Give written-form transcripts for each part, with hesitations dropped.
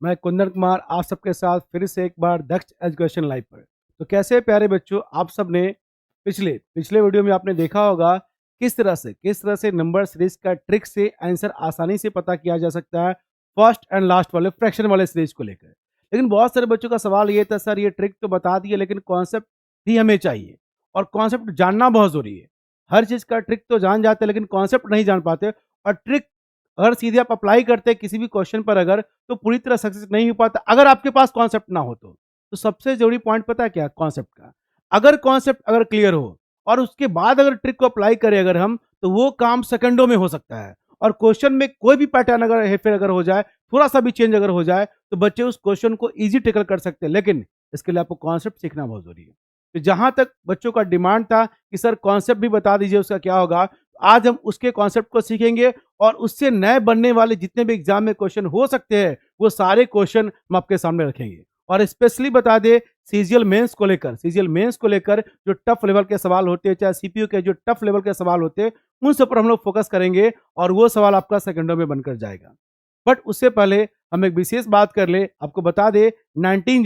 मैं कुंदन कुमार आप सबके साथ फिर से एक बार दक्ष एजुकेशन लाइव पर। तो कैसे प्यारे बच्चों, आप सब ने पिछले पिछले वीडियो में आपने देखा होगा किस तरह से नंबर सीरीज का ट्रिक से आंसर आसानी से पता किया जा सकता है फर्स्ट एंड लास्ट वाले फ्रैक्शन वाले सीरीज को लेकर। लेकिन बहुत सारे बच्चों का सवाल ये था, सर ये ट्रिक तो बता दिए लेकिन कॉन्सेप्ट भी हमें चाहिए और कॉन्सेप्ट जानना बहुत जरूरी है। हर चीज का ट्रिक तो जान जाते हैं लेकिन कॉन्सेप्ट नहीं जान पाते, और ट्रिक अगर सीधे आप अप्लाई करते हैं किसी भी क्वेश्चन पर अगर, तो पूरी तरह सक्सेस नहीं हो पाता अगर आपके पास कॉन्सेप्ट ना हो। तो सबसे जरूरी पॉइंट पता है क्या? कॉन्सेप्ट का। अगर कॉन्सेप्ट अगर क्लियर हो और उसके बाद अगर ट्रिक को अप्लाई करें अगर हम, तो वो काम सेकंडों में हो सकता है। और क्वेश्चन में कोई भी पैटर्न अगर हेरफेर अगर हो जाए, थोड़ा सा भी चेंज अगर हो जाए, तो बच्चे उस क्वेश्चन को इजी टेकल कर सकते हैं। लेकिन इसके लिए आपको कॉन्सेप्ट सीखना बहुत जरूरी है। तो जहां तक बच्चों का डिमांड था कि सर कॉन्सेप्ट भी बता दीजिए उसका क्या होगा, आज हम उसके कॉन्सेप्ट को सीखेंगे और उससे नए बनने वाले जितने भी एग्जाम में क्वेश्चन हो सकते हैं वो सारे क्वेश्चन हम आपके सामने रखेंगे। और स्पेशली बता दे सीजीएल मेंस को लेकर जो टफ लेवल के सवाल होते हैं, चाहे सीपीयू के जो टफ लेवल के सवाल होते हैं, उन सब पर हम लोग फोकस करेंगे और वो सवाल आपका सेकंडों में बनकर जाएगा। बट उससे पहले हम एक विशेष बात कर ले, आपको बता दे 19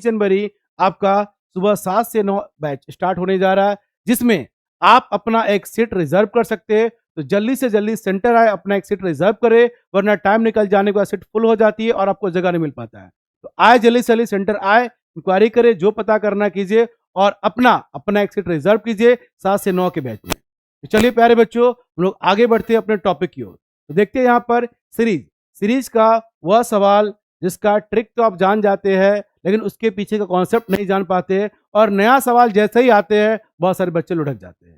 जनवरी आपका सुबह 7 से 9 बैच स्टार्ट होने जा रहा है, जिसमें आप अपना एक सीट रिजर्व कर सकते हैं। तो जल्दी से जल्दी सेंटर आए, अपना एक सीट रिजर्व करे, वरना टाइम निकल जाने के बाद सीट फुल हो जाती है और आपको जगह नहीं मिल पाता है। तो आए, जल्दी से जल्दी सेंटर आए, इंक्वायरी करे, जो पता करना कीजिए और अपना अपना एक सीट रिजर्व कीजिए 7 से 9 के बैच में। तो चलिए प्यारे बच्चों, हम लोग आगे बढ़ते हैं अपने टॉपिक की ओर। तो देखते हैं यहाँ पर सीरीज का वह सवाल जिसका ट्रिक तो आप जान जाते हैं लेकिन उसके पीछे का कॉन्सेप्ट नहीं जान पाते, और नया सवाल जैसे ही आते हैं बहुत सारे बच्चे लुढ़क जाते हैं।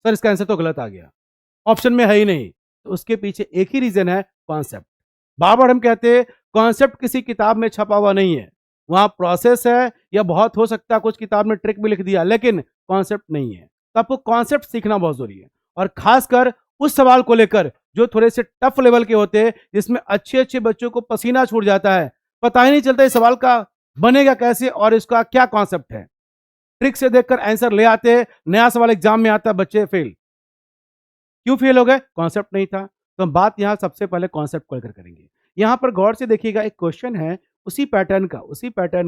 सर इसका आंसर तो गलत आ गया, ऑप्शन में है ही नहीं। तो उसके पीछे एक ही रीजन है, कॉन्सेप्ट। बार बार हम कहते हैं कॉन्सेप्ट किसी किताब में छपा हुआ नहीं है, वहां प्रोसेस है, या बहुत हो सकता है कुछ किताब में ट्रिक भी लिख दिया, लेकिन कॉन्सेप्ट नहीं है। तो आपको कॉन्सेप्ट सीखना बहुत जरूरी है, और खासकर उस सवाल को लेकर जो थोड़े से टफ लेवल के होते हैं, जिसमें अच्छे अच्छे बच्चों को पसीना छूट जाता है, पता ही नहीं चलता इस सवाल का बनेगा कैसे और इसका क्या कॉन्सेप्ट है। ट्रिक से देखकर आंसर ले आते हैं, नया सवाल एग्जाम में आता है, बच्चे फेल। क्यों फेल हो गए? कॉन्सेप्ट नहीं था। तो हम बात यहां सबसे पहले कॉन्सेप्ट को लेकर करेंगे। यहां पर गौर से देखिएगा, एक क्वेश्चन है उसी पैटर्न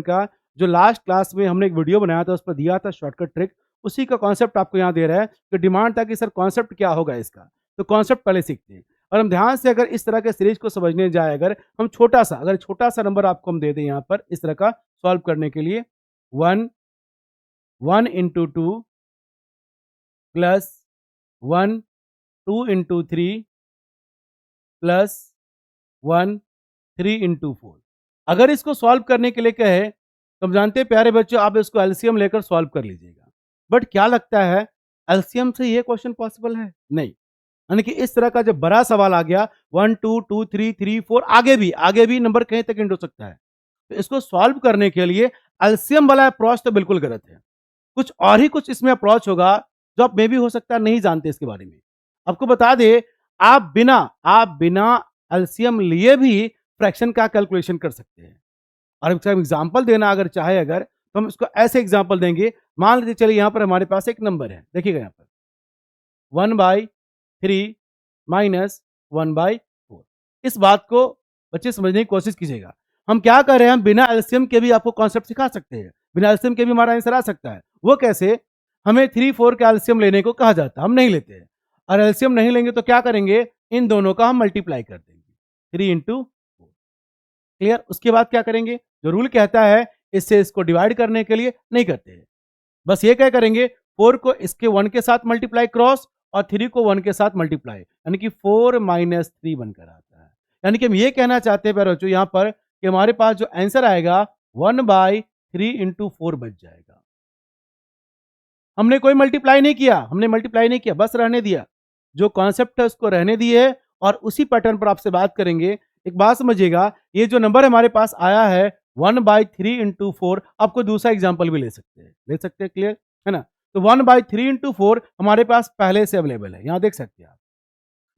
का जो लास्ट क्लास में हमने एक वीडियो बनाया था, उस पर दिया था शॉर्टकट ट्रिक, उसी का कॉन्सेप्ट आपको यहां दे रहा है। तो डिमांड था कि सर कॉन्सेप्ट क्या होगा इसका, तो कॉन्सेप्ट पहले सीखते हैं। और हम ध्यान से अगर इस तरह के सीरीज को समझने जाए, अगर हम छोटा सा नंबर आपको हम दे दें यहाँ पर इस तरह का सॉल्व करने के लिए, 1 into 2 plus 1 2 into 3 plus 1 3 into 4। अगर इसको सॉल्व करने के लिए कहे तो हम जानते हैं प्यारे बच्चों, आप इसको एलसीएम लेकर सॉल्व कर लीजिएगा। बट क्या लगता है, एलसीएम से ये क्वेश्चन पॉसिबल है? नहीं। यानी कि इस तरह का जब बड़ा सवाल आ गया, 1 2 2 3 3 4, आगे भी नंबर कहीं तक इंड हो सकता है। तो इसको सॉल्व करने के लिए एलसीएम वाला अप्रोच तो बिल्कुल गलत है। कुछ और ही कुछ इसमें अप्रोच होगा जो आप मे भी हो सकता है नहीं जानते इसके बारे में। आपको बता दे, आप बिना एलसीएम लिए भी फ्रैक्शन का कैलकुलेशन कर सकते हैं। और इसका एग्जांपल देना अगर चाहे अगर, तो हम इसको ऐसे एग्जांपल देंगे। मान लीजिए चलिए यहाँ पर हमारे पास एक नंबर है, देखिएगा यहाँ पर 1/3 माइनस 1/4। इस बात को बच्चे समझने की कोशिश कीजिएगा। हम क्या कर रहे हैं, हम बिना एलसीएम के भी आपको कॉन्सेप्ट सिखा सकते हैं, बिना एलसीएम के भी हमारा आंसर आ सकता है। वो कैसे? हमें 3 4 का एलसीएम लेने को कहा जाता है, हम नहीं लेते हैं। और एलसीएम नहीं लेंगे तो क्या करेंगे, इन दोनों का हम मल्टीप्लाई कर देंगे, 3 इंटू 4। क्लियर? उसके बाद क्या करेंगे, जो रूल कहता है इससे इसको डिवाइड करने के लिए नहीं करते हैं, बस ये क्या करेंगे, 4 को इसके 1 के साथ मल्टीप्लाई क्रॉस और 3 को 1 के साथ मल्टीप्लाई, यानी कि 4 माइनस 3 बनकर आता है। यानी कि हम ये कहना चाहते हैं प्यारे बच्चों यहाँ पर कि हमारे पास जो आंसर आएगा 1/3 इंटू 4 बच जाएगा। हमने कोई मल्टीप्लाई नहीं किया, बस रहने दिया। जो कॉन्सेप्ट है उसको रहने दिए और उसी पैटर्न पर आपसे बात करेंगे। एक बात समझिएगा, ये जो नंबर हमारे पास आया है 1/3 इंटू 4, आपको दूसरा एग्जाम्पल भी ले सकते हैं, क्लियर है ना? तो 1/3 इंटू 4 हमारे पास पहले से अवेलेबल है, यहां देख सकते हैं आप।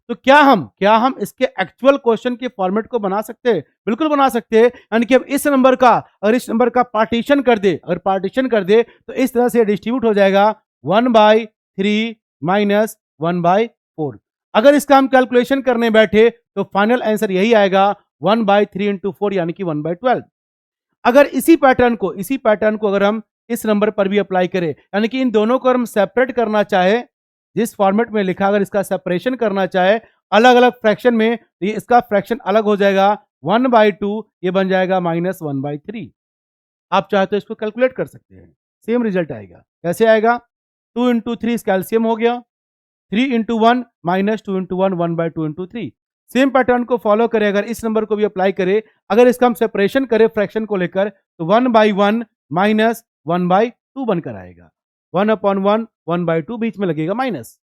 तो क्या हम इसके एक्चुअल क्वेश्चन के फॉर्मेट को बना सकते हैं? बिल्कुल बना सकते हैं। यानी कि अब इस नंबर का पार्टीशन कर दे तो इस तरह से डिस्ट्रीब्यूट हो जाएगा 1/3 माइनस 1/4। अगर इसका हम कैलकुलेशन करने बैठे तो फाइनल आंसर यही आएगा 1/3 इंटू 4 यानी कि 1/12। अगर इसी पैटर्न को अगर हम इस नंबर पर भी अप्लाई करें, यानी कि इन दोनों को हम सेपरेट करना चाहे, जिस फॉर्मेट में लिखा, अगर इसका सेपरेशन करना चाहे अलग अलग फ्रैक्शन में, तो ये इसका फ्रैक्शन अलग हो जाएगा, 1/2 ये बन जाएगा -1/3। आप चाहे तो इसको कैलकुलेट कर सकते हैं, सेम रिजल्ट आएगा। कैसे आएगा? 2 इंटू 3 कैल्शियम हो गया, 3 into 1 -2 into 1 1/2 into 3। Same pattern को फॉलो करें, अगर इस नंबर को भी अप्लाई करें, अगर इसका हम सेपरेशन करें फ्रैक्शन को लेकर, तो 1/1 -1/2 बनकर आएगा। 1/1 1/2 बीच में लगेगा माइनस,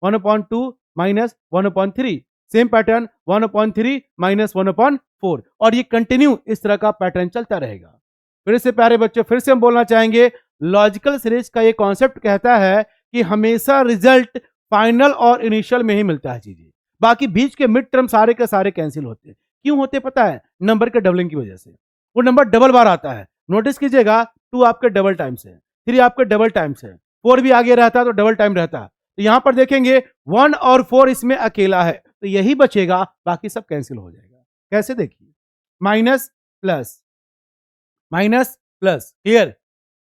1/2 -1/3। सेम पैटर्न 1/3 -1/4, और ये कंटिन्यू इस तरह का पैटर्न चलता रहेगा। फिर से प्यारे बच्चों, फिर से हम बोलना चाहेंगे, लॉजिकल सीरीज का ये कॉन्सेप्ट कहता है कि हमेशा रिजल्ट फाइनल और इनिशियल में ही मिलता है चीजें, बाकी बीच के मिड टर्म सारे के सारे कैंसिल होते हैं। क्यों होते पता है? नंबर के डबलिंग की वजह से। वो नंबर डबल बार आता है, नोटिस कीजिएगा, 2 आपके डबल टाइम्स है, 3 आपके डबल टाइम्स है, 4 भी आगे रहता है तो डबल टाइम रहता है। तो यहां पर देखेंगे 1 और 4 इसमें अकेला है, तो यही बचेगा, बाकी सब कैंसिल हो जाएगा। कैसे? देखिए, minus plus minus plus, clear?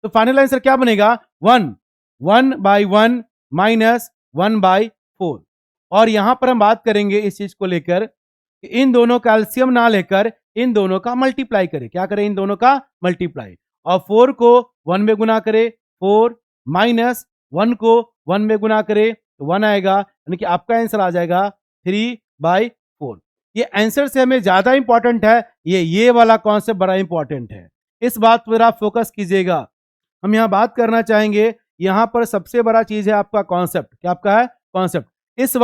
तो फाइनल आंसर क्या बनेगा? 1/1 -1/4। और यहां पर हम बात करेंगे इस चीज को लेकर कि इन दोनों कैल्शियम ना लेकर इन दोनों का मल्टीप्लाई करें। क्या करें? इन दोनों का मल्टीप्लाई, और 4 को 1 में गुना करें, 4 -1 को 1 में गुना करें तो 1 आएगा, यानी कि आपका आंसर आ जाएगा 3/4। ये आंसर से हमें ज्यादा इंपॉर्टेंट है, ये वाला कॉन्सेप्ट बड़ा इंपॉर्टेंट है, इस बात पर आप फोकस कीजिएगा। हम यहां बात करना चाहेंगे, यहां पर सबसे बड़ा चीज है आपका कॉन्सेप्ट। क्या आपका है? कॉन्सेप्ट। इस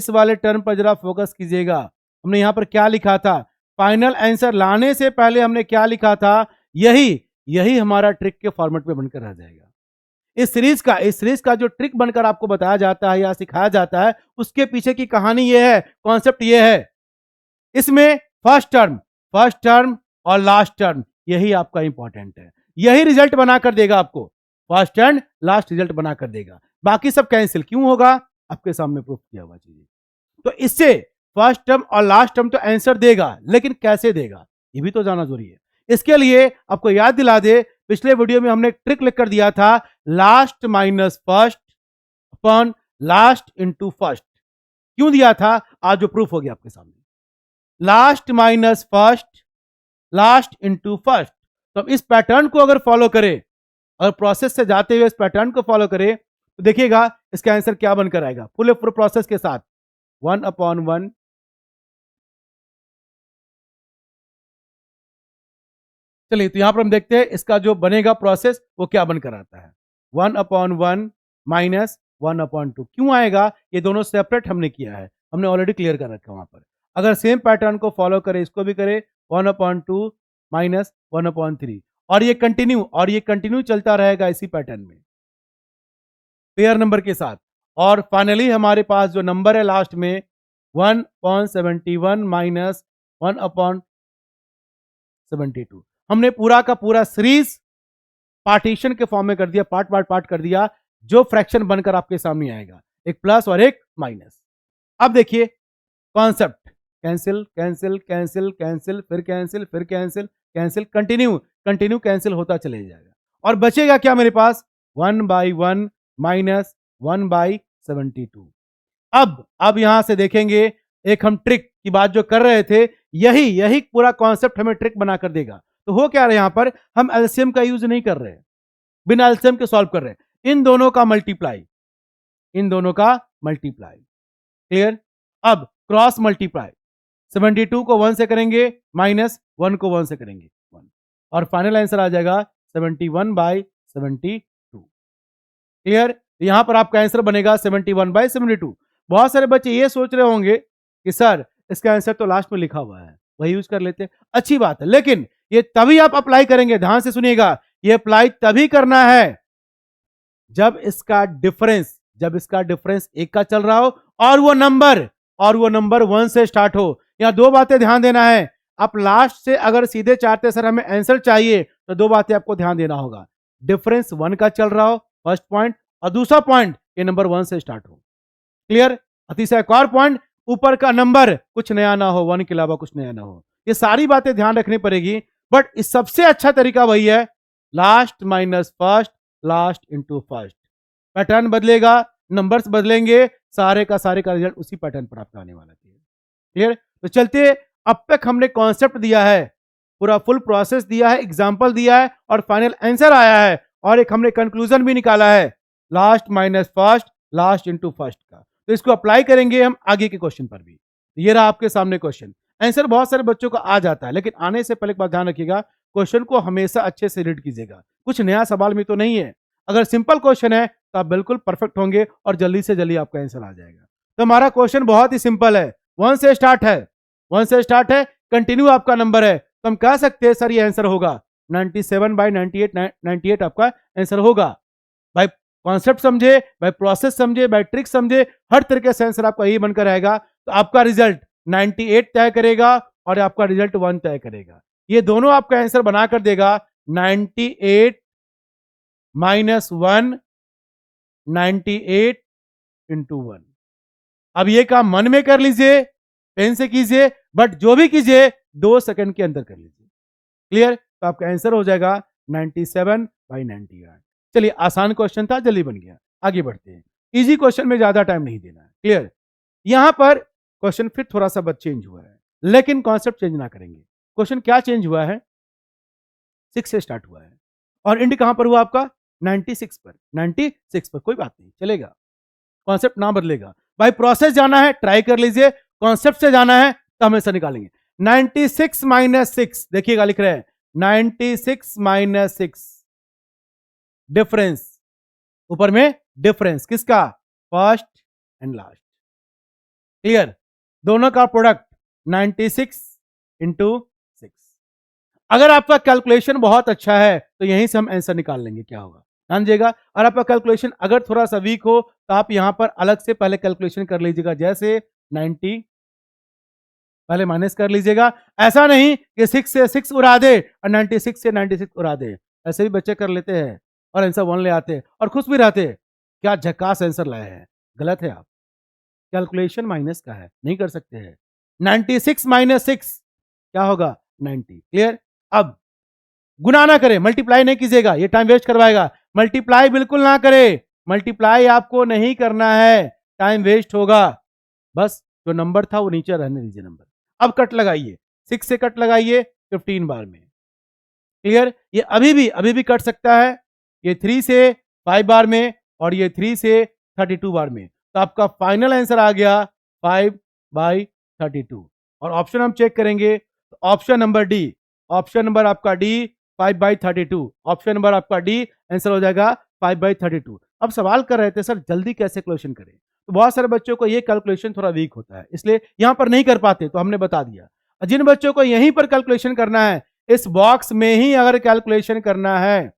वाले टर्म पर जरा फोकस कीजिएगा। हमने यहां पर क्या लिखा था? फाइनल आंसर लाने से पहले हमने क्या लिखा था? यही हमारा ट्रिक के फॉर्मेट में बनकर रह जाएगा। इस सीरीज का जो ट्रिक बनकर आपको बताया जाता है या सिखाया जाता है, उसके पीछे की कहानी यह है, कॉन्सेप्ट यह है। इसमें फर्स्ट टर्म और लास्ट टर्म, यही आपका इंपॉर्टेंट है, यही रिजल्ट बनाकर देगा आपको, फर्स्ट एंड लास्ट रिजल्ट बनाकर देगा। बाकी सब कैंसिल क्यों होगा? आपके सामने प्रूफ किया हुआ चीज। तो इससे फर्स्ट टर्म और लास्ट टर्म तो आंसर देगा, लेकिन कैसे देगा ये भी तो जानना जरूरी है। इसके लिए आपको याद दिला दे, पिछले वीडियो में हमने ट्रिक लिखकर दिया था, last minus first upon last into first. क्यों दिया था? आज जो प्रूफ हो गया आपके सामने, last minus first last into first. तो अब इस पैटर्न को अगर फॉलो करें, और प्रोसेस से जाते हुए इस पैटर्न को फॉलो करें, तो देखिएगा इसका आंसर क्या बनकर आएगा, फुल प्रोसेस के साथ। 1/1, चलिए तो यहां पर हम देखते हैं इसका जो बनेगा प्रोसेस वो क्या बनकर आता है। 1/1 माइनस 1/2 क्यों आएगा? ये दोनों सेपरेट हमने किया है, हमने ऑलरेडी क्लियर कर रखा है वहां पर। अगर सेम पैटर्न को फॉलो करें, इसको भी करें, 1/2 माइनस 1/3, और ये कंटिन्यू चलता रहेगा इसी पैटर्न में पेयर नंबर के साथ। और फाइनली हमारे पास जो नंबर है लास्ट में 1/71 माइनस 1/72। हमने पूरा का पूरा सीरीज पार्टीशन के फॉर्म में कर दिया, पार्ट कर दिया, जो फ्रैक्शन बनकर आपके सामने आएगा, एक प्लस और एक माइनस। अब देखिए concept, cancel cancel cancel cancel फिर कैंसिल फिर कैंसिल कैंसिल, कंटिन्यू कैंसिल होता चले जाएगा, और बचेगा क्या मेरे पास? 1/1 माइनस 1/72। अब यहां से देखेंगे, एक हम ट्रिक की बात जो कर रहे थे, यही पूरा कॉन्सेप्ट हमें ट्रिक बनाकर देगा। तो हो क्या रहा है, यहां पर हम एलसीएम का यूज नहीं कर रहे, बिना एलसीएम के सॉल्व कर रहे, इन दोनों का मल्टीप्लाई, क्लियर? अब क्रॉस मल्टीप्लाई, 72 को 1 से करेंगे, माइनस 1 को 1 से करेंगे, 1, और फाइनल आंसर आ जाएगा 71/72। क्लियर? यहां पर आपका आंसर बनेगा 71/72। बहुत सारे बच्चे ये सोच रहे होंगे कि सर इसका आंसर तो लास्ट में लिखा हुआ है, वही यूज कर लेते, अच्छी बात है, लेकिन ये तभी आप अप्लाई करेंगे, ध्यान से सुनिएगा, ये अप्लाई तभी करना है जब इसका डिफरेंस एक का चल रहा हो, और वो नंबर 1 से स्टार्ट हो। यहां दो बातें ध्यान देना है, आप लास्ट से अगर सीधे चाहते सर हमें आंसर चाहिए, तो दो बातें आपको ध्यान देना होगा, डिफरेंस 1 का चल रहा हो, फर्स्ट पॉइंट, और दूसरा पॉइंट ये नंबर 1 से स्टार्ट हो। क्लियर? अतिशय एक और पॉइंट, ऊपर का नंबर कुछ नया ना हो, 1 के अलावा कुछ नया ना हो, ये सारी बातें ध्यान रखनी पड़ेगी, बट इस सबसे अच्छा तरीका वही है, last minus first, last into first. Pattern बदलेगा, नंबर्स बदलेंगे, सारे का रिजल्ट उसी पैटर्न पर आपका आने वाला है। क्लियर? तो चलते, अब तक हमने कॉन्सेप्ट दिया है, पूरा फुल प्रोसेस दिया है, एग्जाम्पल दिया है और फाइनल आंसर आया है, और एक हमने कंक्लूजन भी निकाला है, last minus first, last into first का। तो इसको अप्लाई करेंगे हम आगे के क्वेश्चन पर भी। ये रहा आपके सामने क्वेश्चन। आंसर बहुत सारे बच्चों को आ जाता है, लेकिन आने से पहले एक बात ध्यान रखिएगा, क्वेश्चन को हमेशा अच्छे से रीड कीजिएगा, कुछ नया सवाल में तो नहीं है। अगर सिंपल क्वेश्चन है तो आप बिल्कुल परफेक्ट होंगे और जल्दी से जल्दी आपका आंसर आ जाएगा। तो हमारा क्वेश्चन बहुत ही सिंपल है, 1 से स्टार्ट है, 1 से स्टार्ट है, कंटिन्यू आपका नंबर है, तो हम कह सकते हैं सर ये आंसर होगा 97/98, 98 आपका आंसर होगा। भाई कॉन्सेप्ट समझे, भाई प्रोसेस समझे, भाई ट्रिक समझे, हर तरीके से आंसर आपका यही बनकर आएगा। तो आपका रिजल्ट 98 तय करेगा और आपका रिजल्ट 1 तय करेगा। ये दोनों आपका आंसर बनाकर देगा 98 माइनस 1, 98 इंटू 1। अब ये काम मन में कर लीजिए, पेन से कीजिए, बट जो भी कीजिए 2 सेकंड के अंदर कर लीजिए। क्लियर? तो आपका आंसर हो जाएगा 97/98। चलिए, आसान क्वेश्चन था, जल्दी बन गया। आगे बढ़ते हैं, इजी क्वेश्चन में ज्यादा टाइम नहीं देना है। क्लियर? यहां पर क्वेश्चन फिर थोड़ा सा बस चेंज हुआ है, लेकिन कॉन्सेप्ट चेंज ना करेंगे। क्वेश्चन क्या चेंज हुआ है, 6 से स्टार्ट हुआ है और इंड कहां पर हुआ आपका, 96 पर। 96 पर कोई बात नहीं, चलेगा, कॉन्सेप्ट ना बदलेगा। भाई प्रोसेस जाना है, ट्राई कर लीजिए, कॉन्सेप्ट से जाना है तो हमेशा निकालेंगे। 96 माइनस 6, देखिएगा लिख रहे हैं 96 माइनस 6, डिफरेंस, ऊपर में डिफरेंस किसका, फर्स्ट एंड लास्ट। क्लियर? दोनों का प्रोडक्ट 96 इंटू 6। अगर आपका कैलकुलेशन बहुत अच्छा है तो यहीं से हम आंसर निकाल लेंगे, क्या होगा ध्यान दीजिएगा। और आपका कैलकुलेशन अगर थोड़ा सा वीक हो तो आप यहां पर अलग से पहले कैलकुलेशन कर लीजिएगा, जैसे 90 पहले माइनस कर लीजिएगा। ऐसा नहीं कि 6 से 6 उड़ा दे और 96 से 96 उड़ा दे, ऐसे भी बच्चे कर लेते हैं और आंसर 1 ले आते हैं और खुश भी रहते हैं, क्या झकास आंसर लाए हैं। गलत है, आप कैलकुलेशन माइनस का है, नहीं कर सकते हैं। 96 माइनस 6 क्या होगा, 90। क्लियर? अब गुना ना करें, मल्टीप्लाई नहीं कीजिएगा, ये टाइम वेस्ट करवाएगा। मल्टीप्लाई बिल्कुल ना करें, मल्टीप्लाई आपको नहीं करना है, टाइम वेस्ट होगा। बस जो नंबर था वो नीचे रहने दीजिए नंबर। अब कट लगाइए, 6 से कट लगाइए 15 बार में। क्लियर? ये अभी भी कट सकता है, ये 3 से 5 बार में और ये 3 से 32 बार में। तो आपका फाइनल आंसर आ गया 5/32। और ऑप्शन हम चेक करेंगे, तो option number D, option number आपका डी 5/32, ऑप्शन नंबर आपका डी आंसर हो जाएगा 5/32। अब सवाल कर रहे थे सर जल्दी कैसे कैलकुलेशन करें, तो बहुत सारे बच्चों को ये कैलकुलेशन थोड़ा वीक होता है, इसलिए यहां पर नहीं कर पाते, तो हमने बता दिया। जिन बच्चों को यहीं पर कैलकुलेशन करना है, इस बॉक्स में ही अगर कैलकुलेशन करना है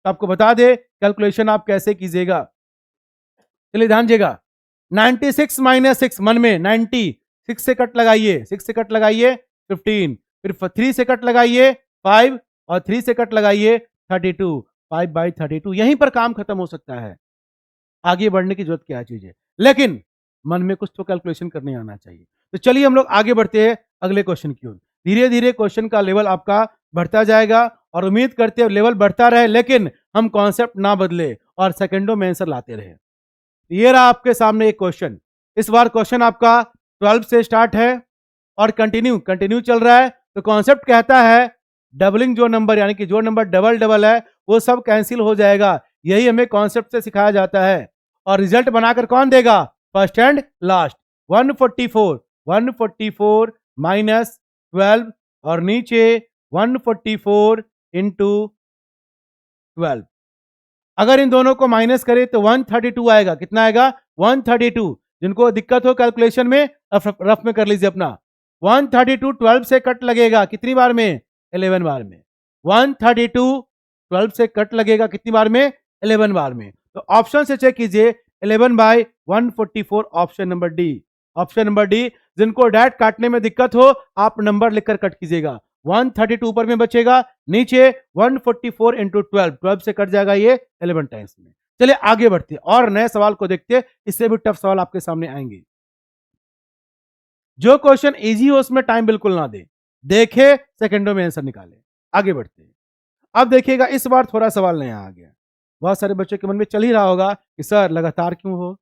तो आपको बता दे कैलकुलेशन आप कैसे कीजिएगा। चलिए ध्यान दीजिएगा, 96 माइनस 6 मन में 90, 6 से कट लगाइए, 6 से कट लगाइए 15, फिर 3 से कट लगाइए 5 और 3 से कट लगाइए 32, 5/32। यहीं पर काम खत्म हो सकता है, आगे बढ़ने की जरूरत क्या चीज है, लेकिन मन में कुछ तो कैलकुलेशन करने आना चाहिए। तो चलिए हम लोग आगे बढ़ते हैं अगले क्वेश्चन की ओर। धीरे धीरे क्वेश्चन का लेवल आपका बढ़ता जाएगा और उम्मीद करते हैं लेवल बढ़ता रहे, लेकिन हम कॉन्सेप्ट ना बदले और सेकंडों में आंसर लाते रहे। ये रहा आपके सामने एक क्वेश्चन। इस बार क्वेश्चन आपका 12 से स्टार्ट है और कंटिन्यू चल रहा है। तो कॉन्सेप्ट कहता है डबलिंग जो नंबर, यानी कि जो नंबर डबल डबल है वो सब कैंसिल हो जाएगा, यही हमें कॉन्सेप्ट से सिखाया जाता है। और रिजल्ट बनाकर कौन देगा, फर्स्ट एंड लास्ट। 144 माइनस 12 और नीचे 144 इंटू 12। अगर इन दोनों को माइनस करें तो 132 आएगा। कितना आएगा, 132। जिनको दिक्कत हो कैलकुलेशन में रफ में कर लीजिए अपना। 132 12 से कट लगेगा कितनी बार में, 11 बार में। 132 12 से कट लगेगा कितनी बार में, 11 बार में। तो ऑप्शन से चेक कीजिए, 11/144 option number D. Option number D, जिनको डैट काटने में दिक्कत हो आप नंबर लिखकर कट कीजिएगा। 132 ऊपर में बचेगा, नीचे 144 इंटू 12 से कट जाएगा ये 11 टाइम्स में। चलिए आगे बढ़ते हैं और नए सवाल को देखते हैं, इससे भी टफ सवाल आपके सामने आएंगे। जो क्वेश्चन इजी हो उसमें टाइम बिल्कुल ना दे, देखे, सेकंडों में आंसर निकाले। आगे बढ़ते हैं। अब देखिएगा इस बार थोड़ा सवाल नया आ गया। बहुत सारे बच्चों के मन में चल ही रहा होगा कि सर लगातार क्यों हो,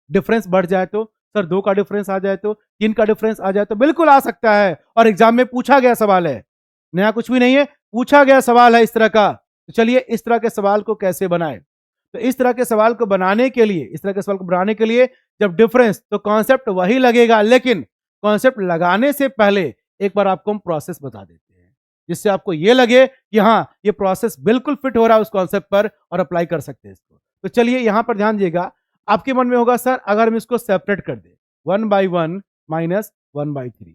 डिफरेंस बढ़ जाए तो, सर 2 का डिफरेंस आ जाए तो, 3 का डिफरेंस आ जाए तो। बिल्कुल आ सकता है, और एग्जाम में पूछा गया सवाल है, नया कुछ भी नहीं है, पूछा गया सवाल है इस तरह का। तो चलिए इस तरह के सवाल को कैसे बनाए। तो इस तरह के सवाल को बनाने के लिए, जब डिफरेंस, तो कॉन्सेप्ट वही लगेगा, लेकिन कॉन्सेप्ट लगाने से पहले एक बार आपको हम प्रोसेस बता देते हैं, जिससे आपको ये लगे कि हाँ ये प्रोसेस बिल्कुल फिट हो रहा है उस कॉन्सेप्ट पर और अप्लाई कर सकते हैं इसको। तो चलिए यहां पर ध्यान दीजिएगा। आपके मन में होगा सर अगर हम इसको सेपरेट कर दे 1/1 माइनस 1/3,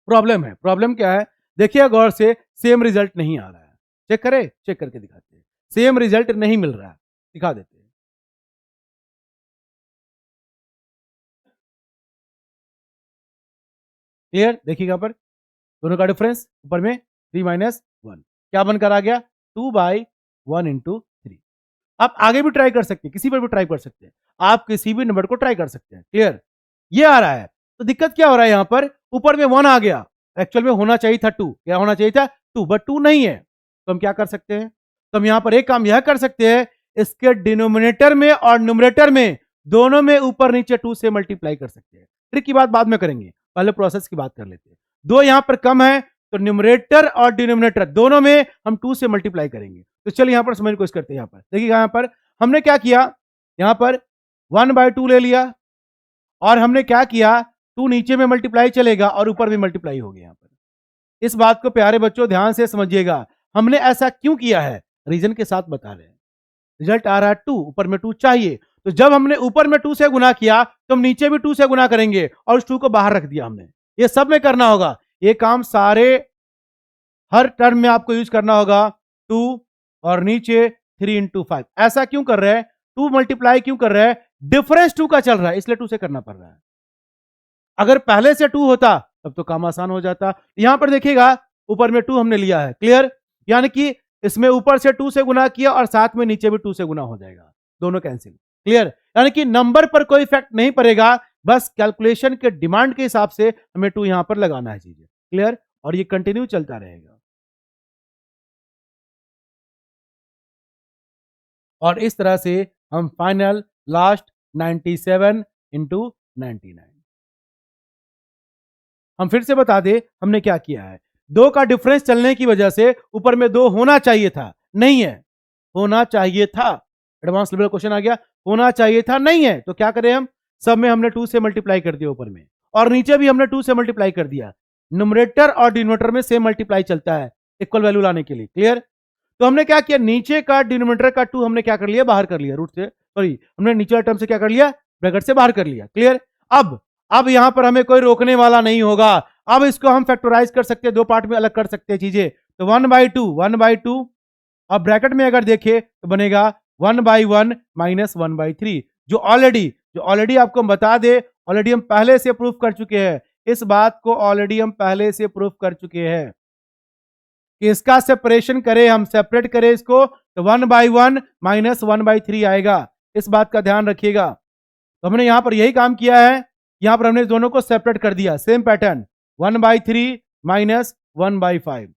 प्रॉब्लम है। प्रॉब्लम क्या है, देखिए गौर से, सेम रिजल्ट नहीं आ रहा है। चेक करें, चेक करके दिखाते हैं। सेम रिजल्ट नहीं मिल रहा है, दिखा देते हैं। क्लियर, देखिएगा पर दोनों का डिफरेंस ऊपर में 3 माइनस 1 क्या बनकर आ गया, 2/1 इंटू 3। आप आगे भी ट्राई कर सकते हैं, किसी पर भी ट्राई कर सकते हैं, आप किसी भी नंबर को ट्राई कर सकते हैं। क्लियर, ये आ रहा है। तो दिक्कत क्या हो रहा है, यहां पर ऊपर में 1 आ गया, एक्चुअल में होना चाहिए था 2। क्या होना चाहिए था, 2, बट 2 नहीं है। तो हम क्या कर सकते हैं, तो हम यहां पर एक काम यह कर सकते हैं, इसके डिनोमिनेटर में और न्यूमरेटर में दोनों में ऊपर नीचे 2 से मल्टीप्लाई कर सकते हैं। ट्रिक की बात बाद में करेंगे, पहले प्रोसेस की बात कर लेते हैं। 2 यहां पर कम है, तो न्यूमरेटर और डिनोमिनेटर दोनों में हम 2 से मल्टीप्लाई करेंगे। तो चलिए यहां पर समझने की कोशिश करते हैं। यहां पर देखिए, यहां पर हमने क्या किया, यहां पर 1/2 ले लिया, और हमने क्या किया, 2 नीचे में मल्टीप्लाई चलेगा और ऊपर भी मल्टीप्लाई हो गया। यहां पर इस बात को प्यारे बच्चों ध्यान से समझिएगा, हमने ऐसा क्यों किया है, रीजन के साथ बता रहे हैं। रिजल्ट आ रहा है 2, ऊपर में 2 चाहिए, तो जब हमने ऊपर में 2 से गुना किया तो हम नीचे भी 2 से गुना करेंगे, और उस 2 को बाहर रख दिया हमने। ये सब में करना होगा, ये काम सारे हर टर्म में आपको यूज करना होगा। 2 और नीचे 3 इंटू 5। ऐसा क्यों कर रहे हैं, 2 मल्टीप्लाई क्यों कर रहे हैं, डिफरेंस 2 का चल रहा है, इसलिए 2 से करना पड़ रहा है। अगर पहले से 2 होता तब तो काम आसान हो जाता। यहां पर देखिएगा ऊपर में 2 हमने लिया है। क्लियर, यानी कि इसमें ऊपर से 2 से गुना किया और साथ में नीचे भी 2 से गुना हो जाएगा, दोनों कैंसिल। क्लियर, यानी कि नंबर पर कोई इफेक्ट नहीं पड़ेगा, बस कैलकुलेशन के डिमांड के हिसाब से हमें 2 यहां पर लगाना है चीजें। क्लियर, और ये कंटिन्यू चलता रहेगा। और इस तरह से हम फाइनल लास्ट 97 इंटू 99। हम फिर से बता दें हमने क्या किया है, 2 का डिफरेंस चलने की वजह से ऊपर में 2 होना चाहिए था, नहीं है, होना चाहिए था। एडवांस लेवल क्वेश्चन आ गया, होना चाहिए था, नहीं है, तो क्या करें हम, सब में हमने 2 से मल्टीप्लाई कर दिया ऊपर में, और नीचे भी हमने 2 से मल्टीप्लाई कर दिया। न्यूमरेटर और डिनोमिनेटर में सेम मल्टीप्लाई चलता है इक्वल वैल्यू लाने के लिए। क्लियर, तो हमने क्या किया, नीचे का डिनोमिनेटर का 2 हमने क्या कर लिया, बाहर कर लिया, रूट से, सॉरी हमने नीचे टर्म से क्या कर लिया, ब्रैकेट से बाहर कर लिया। क्लियर, अब यहां पर हमें कोई रोकने वाला नहीं होगा। अब इसको हम फैक्टराइज कर सकते हैं, 2 पार्ट में अलग कर सकते हैं चीजें। तो 1/2 अब ब्रैकेट में अगर देखें तो बनेगा 1/1 माइनस 1/3, जो ऑलरेडी आपको हम बता दे, ऑलरेडी हम पहले से प्रूफ कर चुके हैं, इस बात को ऑलरेडी हम पहले से प्रूफ कर चुके हैं कि इसका सेपरेशन करें, हम सेपरेट करें इसको, तो 1/1 माइनस 1/3 आएगा। इस बात का ध्यान रखिएगा। तो हमने यहां पर यही काम किया है, यहां पर हमने दोनों को सेपरेट कर दिया, same pattern, 1/3 minus 1/5,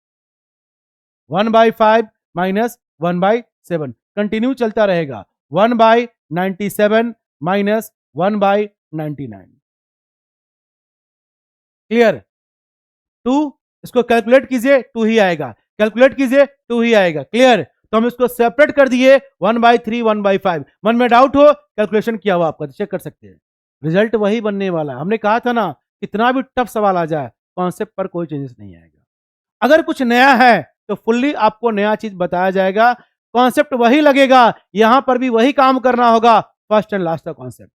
1/5 minus 1/7, continue चलता रहेगा, 1/97 माइनस 1/99। क्लियर, 2, इसको कैलकुलेट कीजिए 2 ही आएगा, कैलकुलेट कीजिए 2 ही आएगा। क्लियर, तो हम इसको सेपरेट कर दिए 1/3 1/5। मन में डाउट हो, कैलकुलेशन किया हुआ आपका, चेक कर सकते हैं, रिजल्ट वही बनने वाला है। हमने कहा था ना, कितना भी टफ सवाल आ जाए, कॉन्सेप्ट पर कोई चेंजेस नहीं आएगा। अगर कुछ नया है तो फुल्ली आपको नया चीज बताया जाएगा, कॉन्सेप्ट वही लगेगा, यहां पर भी वही काम करना होगा, फर्स्ट एंड लास्ट का concept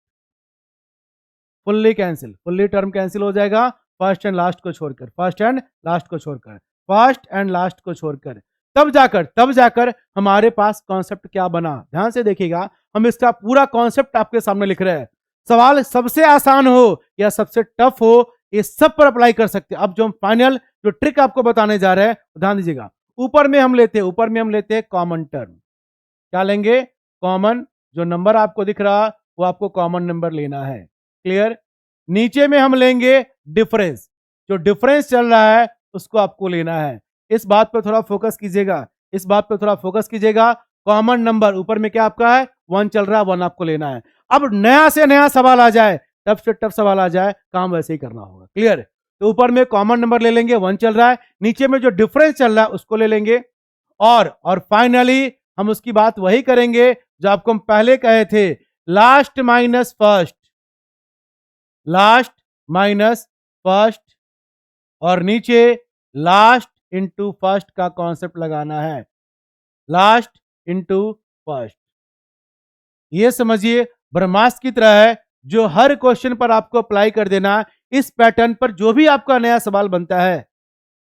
fully cancel, fully term cancel हो जाएगा, फर्स्ट एंड लास्ट को छोड़कर, फर्स्ट एंड लास्ट को छोड़कर, फर्स्ट एंड लास्ट को छोड़कर, तब जाकर हमारे पास कॉन्सेप्ट क्या बना। ध्यान से देखिएगा, हम इसका पूरा कॉन्सेप्ट आपके सामने लिख रहे हैं। सवाल सबसे आसान हो या सबसे टफ हो, ये सब पर अप्लाई कर सकते हैं। अब जो हम फाइनल जो ट्रिक आपको बताने जा रहे हैं, ध्यान दीजिएगा, ऊपर में हम लेते हैं कॉमन टर्म। क्या लेंगे, कॉमन, जो नंबर आपको दिख रहा वो आपको कॉमन नंबर लेना है। क्लियर, नीचे में हम लेंगे डिफरेंस, जो डिफरेंस चल रहा है उसको आपको लेना है। इस बात पर थोड़ा फोकस कीजिएगा, इस बात पर थोड़ा फोकस कीजिएगा। कॉमन नंबर ऊपर में क्या आपका है 1 चल रहा है, 1 आपको लेना है। अब नया से नया सवाल आ जाए, टफ से टफ सवाल आ जाए, काम वैसे ही करना होगा। क्लियर? तो ऊपर में कॉमन नंबर ले लेंगे, 1 चल रहा है, नीचे में जो डिफरेंस चल रहा है उसको ले लेंगे, और फाइनली हम उसकी बात वही करेंगे जो आपको हम पहले कहे थे, last minus first, last minus first, और नीचे लास्ट इंटू फर्स्ट का कॉन्सेप्ट लगाना है, लास्ट इंटू फर्स्ट। ये समझिए ब्रह्मास्त्र की तरह है, जो हर क्वेश्चन पर आपको अप्लाई कर देना। इस पैटर्न पर जो भी आपका नया सवाल बनता है,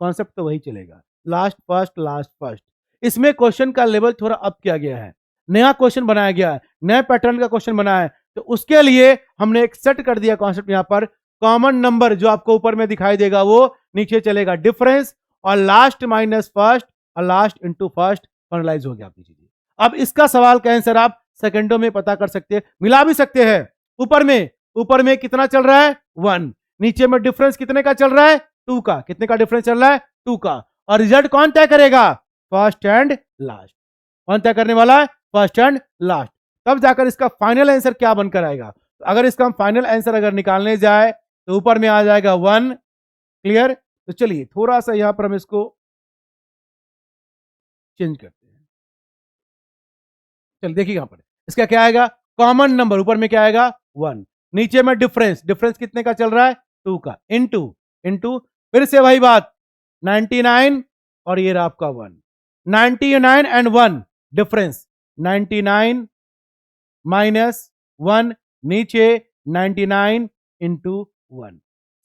कॉन्सेप्ट तो वही चलेगा, लास्ट फर्स्ट लास्ट फर्स्ट। इसमें क्वेश्चन का लेवल थोड़ा अप किया गया है, नया क्वेश्चन बनाया गया है, नए पैटर्न का क्वेश्चन बना है, तो उसके लिए हमने एक सेट कर दिया कॉन्सेप्ट। यहां पर कॉमन नंबर जो आपको ऊपर में दिखाई देगा वो नीचे चलेगा डिफरेंस, और लास्ट माइनस फर्स्ट और लास्ट इंटू फर्स्ट फाइनलाइज हो गया आपकी चीजें। अब इसका सवाल का आंसर आप सेकंडों में पता कर सकते हैं, मिला भी सकते हैं। ऊपर में कितना चल रहा है 1, नीचे में डिफरेंस कितने का चल रहा है 2 का, कितने का डिफरेंस चल रहा है 2 का, और रिजल्ट कौन तय करेगा फर्स्ट एंड लास्ट, कौन तय करने वाला है फर्स्ट एंड लास्ट। तब जाकर इसका फाइनल आंसर क्या बनकर आएगा। तो अगर इसका हम फाइनल आंसर अगर निकालने जाए तो ऊपर में आ जाएगा 1। क्लियर? तो चलिए थोड़ा सा यहां पर हम इसको चेंज करते हैं। चल देखिए यहां पर इसका क्या आएगा, कॉमन नंबर ऊपर में क्या आएगा 1, नीचे में डिफरेंस, डिफरेंस कितने का चल रहा है 2 का, इंटू इंटू फिर से वही बात 99, और ये रहा आपका 1, 99 एंड 1 डिफरेंस, 99 माइनस 1, नीचे 99 इंटू 1।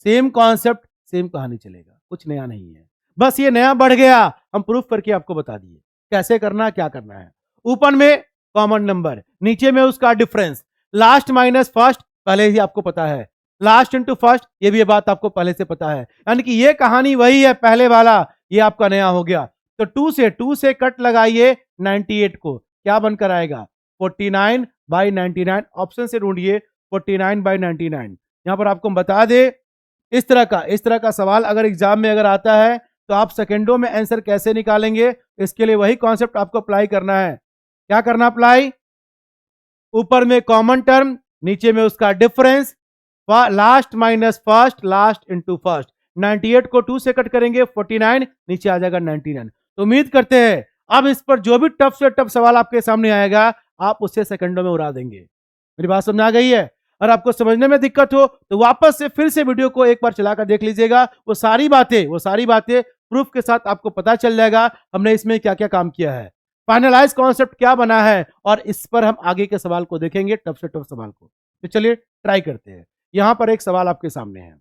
सेम कॉन्सेप्ट सेम कहानी चलेगा, कुछ नया नहीं है, बस ये नया बढ़ गया, हम प्रूफ करके आपको बता दिए कैसे करना क्या करना है। ऊपर में कॉमन नंबर, नीचे में उसका डिफरेंस, लास्ट माइनस फर्स्ट पहले ही आपको पता है, लास्ट इंटू फर्स्ट ये भी ये बात आपको पहले से पता है, यानी कि ये कहानी वही है पहले वाला, ये आपका नया हो गया। तो 2 से कट लगाइए 98 को, क्या बनकर आएगा 49/99, ऑप्शन से ढूंढिए 49/99। यहां पर आपको बता दे, इस तरह का सवाल अगर एग्जाम में अगर आता है तो आप सेकंडों में आंसर कैसे निकालेंगे, इसके लिए वही कॉन्सेप्ट आपको अप्लाई करना है। क्या करना अप्लाई, ऊपर में कॉमन टर्म, नीचे में उसका difference, last minus first last into first. 98 को 2 से कट करेंगे 49, नीचे आ जाएगा 99। तो उम्मीद करते हैं अब इस पर जो भी टफ से टफ सवाल आपके सामने आएगा आप उससे सेकंडों में उड़ा देंगे। मेरी बात समझ आ गई है? और आपको समझने में दिक्कत हो तो वापस से फिर से वीडियो को एक बार चलाकर देख लीजिएगा, वो सारी बातें प्रूफ के साथ आपको पता चल जाएगा हमने इसमें क्या क्या काम किया है, फाइनलाइज कॉन्सेप्ट क्या बना है, और इस पर हम आगे के सवाल को देखेंगे, टफ से टफ सवाल को। तो चलिए ट्राई करते हैं। यहां पर एक सवाल आपके सामने है,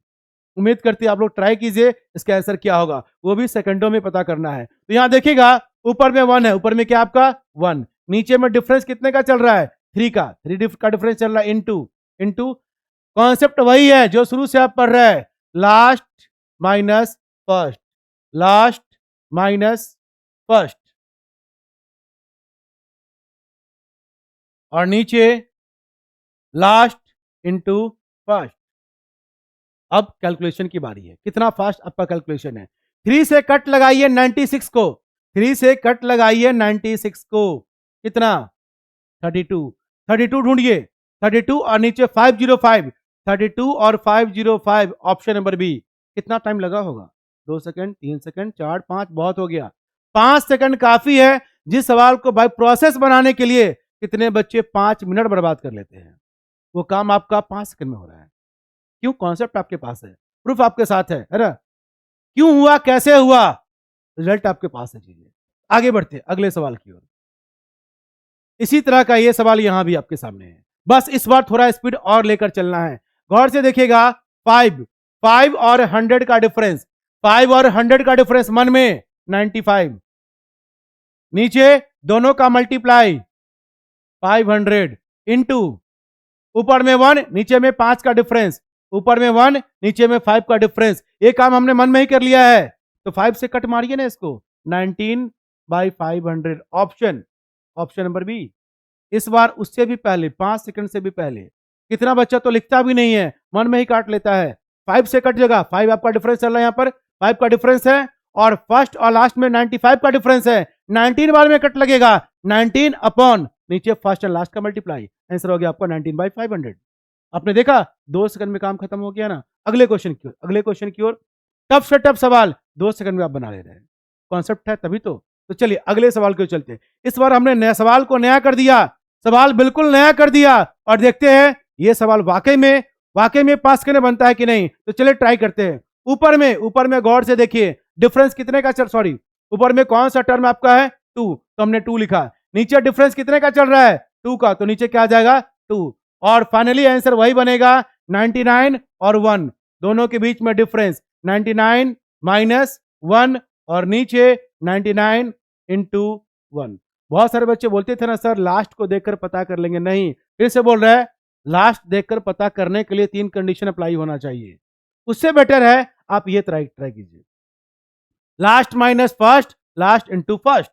उम्मीद करती है आप लोग ट्राई कीजिए, इसका आंसर क्या होगा वो भी सेकंडों में पता करना है। तो यहां देखिएगा ऊपर में 1 है, ऊपर में क्या आपका 1, नीचे में डिफरेंस कितने का चल रहा है 3 का, 3 का डिफरेंस चल रहा है इंटू कॉन्सेप्ट वही है जो शुरू से आप पढ़ रहे हैं, last minus first, last minus first, और नीचे लास्ट इंटू फर्स्ट। अब कैलकुलेशन की बारी है, कितना फास्ट आपका कैलकुलेशन है। 3 से कट लगाइए 96 को, 3 से कट लगाइए 96 को, कितना 32, 32 ढूंढिए, 32 और नीचे 505, 32 और 505 ऑप्शन नंबर बी। कितना टाइम लगा होगा 2 सेकंड 3 सेकंड 4 5, बहुत हो गया, 5 सेकंड काफी है। जिस सवाल को भाई प्रोसेस बनाने के लिए कितने बच्चे 5 मिनट बर्बाद कर लेते हैं, वो काम आपका 5 सेकंड में हो रहा है। क्यों? कॉन्सेप्ट आपके पास है, प्रूफ आपके साथ है ना, क्यों हुआ कैसे हुआ रिजल्ट आपके पास है। चीजें आगे बढ़ते अगले सवाल की ओर। इसी तरह का ये सवाल यहां भी आपके सामने है, बस इस बार थोड़ा स्पीड और लेकर चलना है। गौर से देखिएगा 5 और 100 का डिफरेंस, 5 और 100 का डिफरेंस मन में 95, नीचे दोनों का मल्टीप्लाई 500 इंटू ऊपर में 1 नीचे में 5 का डिफरेंस, ऊपर में 1 नीचे में 5 का डिफरेंस। ये काम हमने मन में ही कर लिया है, तो 5 से कट मारिए ना इसको, 19/500 ऑप्शन नंबर बी। इस बार उससे भी पहले 5 सेकंड से भी पहले, कितना बच्चा तो लिखता भी नहीं है, मन में ही काट लेता है। 5 से कट जगह 5 आपका डिफरेंस चल रहा है यहां पर 5 का डिफरेंस है और फर्स्ट और लास्ट में 95 का डिफरेंस है। 19 बार में कट लगेगा, 19 अपॉन नीचे फर्स्ट एंड लास्ट का मल्टीप्लाई, आंसर हो गया आपका 19/500। आपने देखा 2 सेकंड में काम खत्म हो गया ना। अगले क्वेश्चन की ओर, अगले क्वेश्चन की ओर। टफ से टफ सवाल 2 सेकंड में आप बना ले रहे हैं, कॉन्सेप्ट है तभी तो चलिए अगले सवाल की ओर चलते हैं। इस बार हमने नया सवाल को नया कर दिया, सवाल बिल्कुल नया कर दिया और देखते हैं ये सवाल वाकई में 5 सेकंड में बनता है कि नहीं। तो चलिए ट्राई करते हैं। ऊपर में गौर से देखिए, डिफरेंस कितने का चल, सॉरी ऊपर में कौन सा टर्म आपका है 2, तो हमने 2 लिखा। नीचे डिफरेंस कितने का चल रहा है 2 का, तो नीचे क्या आ जाएगा 2। और फाइनली आंसर वही बनेगा 99 और 1 दोनों के बीच में डिफरेंस 99 माइनस 1 और नीचे 99 इंटू 1। बहुत सारे बच्चे बोलते थे ना सर लास्ट को देखकर पता कर लेंगे, नहीं फिर से बोल रहे हैं लास्ट देखकर पता करने के लिए 3 कंडीशन अप्लाई होना चाहिए। उससे बेटर है आप ये ट्राई कीजिए, last minus first, last into first.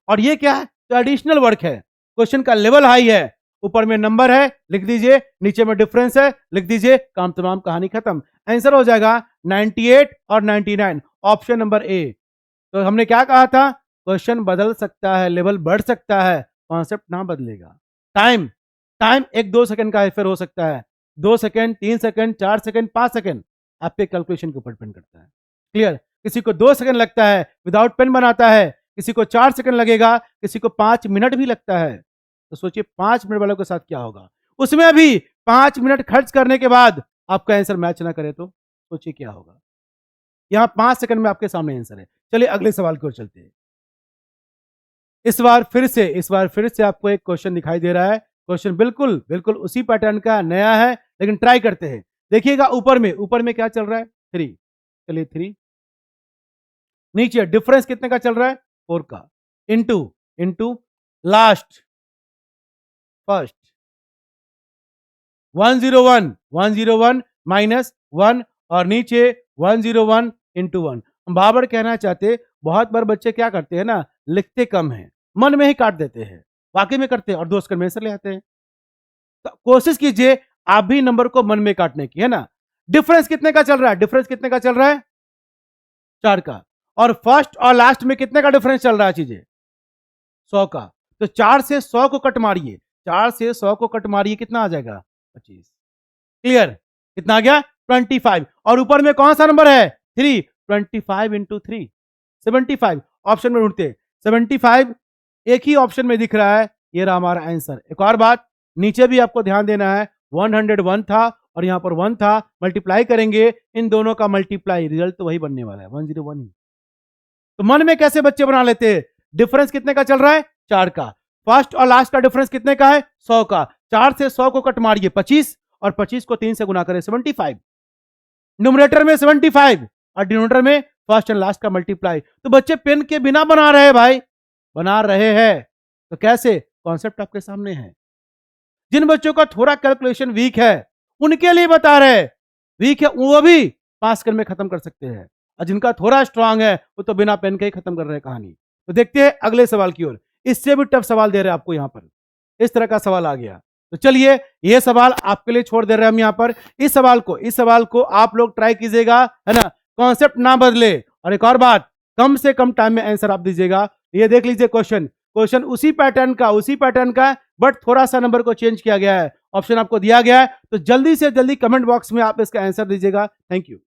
और ये क्या है, तो एडिशनल वर्क है, क्वेश्चन का लेवल हाई है। ऊपर में नंबर है लिख दीजिए, नीचे में डिफरेंस है लिख दीजिए, काम तमाम, कहानी खत्म। आंसर हो जाएगा 98 और 99, ऑप्शन नंबर ए। तो हमने क्या कहा था, क्वेश्चन बदल सकता है, लेवल बढ़ सकता है, कॉन्सेप्ट ना बदलेगा। टाइम 1-2 सेकंड का फिर हो सकता है, 2 सेकंड, 3 सेकंड, 4 सेकंड, 5 सेकंड, आपके कैलकुलेशन के ऊपर डिपेंड करता है। क्लियर? किसी को 2 सेकंड लगता है विदाउट पेन बनाता है, किसी को 4 सेकंड लगेगा, किसी को 5 मिनट भी लगता है। तो सोचिए 5 मिनट वालों के साथ क्या होगा, उसमें भी 5 मिनट खर्च करने के बाद आपका आंसर मैच ना करे तो सोचिए क्या होगा। यहां 5 सेकंड में आपके सामने आंसर है। चलिए अगले सवाल की ओर चलते हैं। इस बार फिर से आपको एक क्वेश्चन दिखाई दे रहा है। क्वेश्चन बिल्कुल उसी पैटर्न का नया है, लेकिन ट्राई करते हैं। देखिएगा ऊपर में क्या चल रहा है 3, चलिए 3, नीचे डिफरेंस कितने का चल रहा है 4 का, इंटू लास्ट फर्स्ट 101 माइनस 1 और नीचे 101 इंटू 1। हम बार कहना चाहते, बहुत बार बच्चे क्या करते हैं ना, लिखते कम है, मन में ही काट देते हैं, वाकई में करते हैं और 2 सेकंड में आंसर ले आते हैं। तो कोशिश कीजिए आप भी नंबर को मन में काटने की, है ना। डिफरेंस कितने का चल रहा है 4 का, और फर्स्ट और लास्ट में कितने का डिफरेंस चल रहा है चीजें 100 का। तो 4 से 100 को कट मारिए, 4 से 100 को कट मारिए, कितना आ जाएगा 25। क्लियर? कितना आ गया 25। और ऊपर में कौन सा नंबर है 3, 25 इंटू 3 75। ऑप्शन में ढूंढते 75 एक ही ऑप्शन में दिख रहा है, ये रहा हमारा आंसर। एक और बात, नीचे भी आपको ध्यान देना है, 101 था और यहां पर 1 था, मल्टीप्लाई करेंगे इन दोनों का मल्टीप्लाई, रिजल्ट तो वही बनने वाला है 101 ही। तो मन में कैसे बच्चे बना लेते हैं, डिफरेंस कितने का चल रहा है 4 का, फर्स्ट और लास्ट का डिफरेंस कितने का है 100 का, 4 से 100 को कट मारिए 25 और 25 को 3 से गुना करें 75। न्यूमरेटर में 75 और डिनोमिनेटर में फर्स्ट एंड लास्ट का मल्टीप्लाई। तो बच्चे पेन के बिना बना रहे हैं भाई, बना रहे हैं। तो कैसे, कॉन्सेप्ट आपके सामने है। जिन बच्चों का थोड़ा कैलकुलेशन वीक है उनके लिए बता रहे, वीक है वो भी 5 सेकंड में खत्म कर सकते हैं, और जिनका थोड़ा स्ट्रांग है वो तो बिना पेन के ही खत्म कर रहे हैं कहानी। तो देखते हैं अगले सवाल की ओर। इससे भी टफ सवाल दे रहे हैं आपको, यहां पर इस तरह का सवाल आ गया। तो चलिए ये सवाल आपके लिए छोड़ दे रहे हैं हम यहां पर। इस सवाल को आप लोग ट्राई कीजिएगा, है ना, कॉन्सेप्ट ना बदले। और एक और बात, कम से कम टाइम में आंसर आप दीजिएगा। ये देख लीजिए क्वेश्चन उसी पैटर्न का बट थोड़ा सा नंबर को चेंज किया गया है, ऑप्शन आपको दिया गया है। तो जल्दी से जल्दी कमेंट बॉक्स में आप इसका आंसर दीजिएगा। Thank you.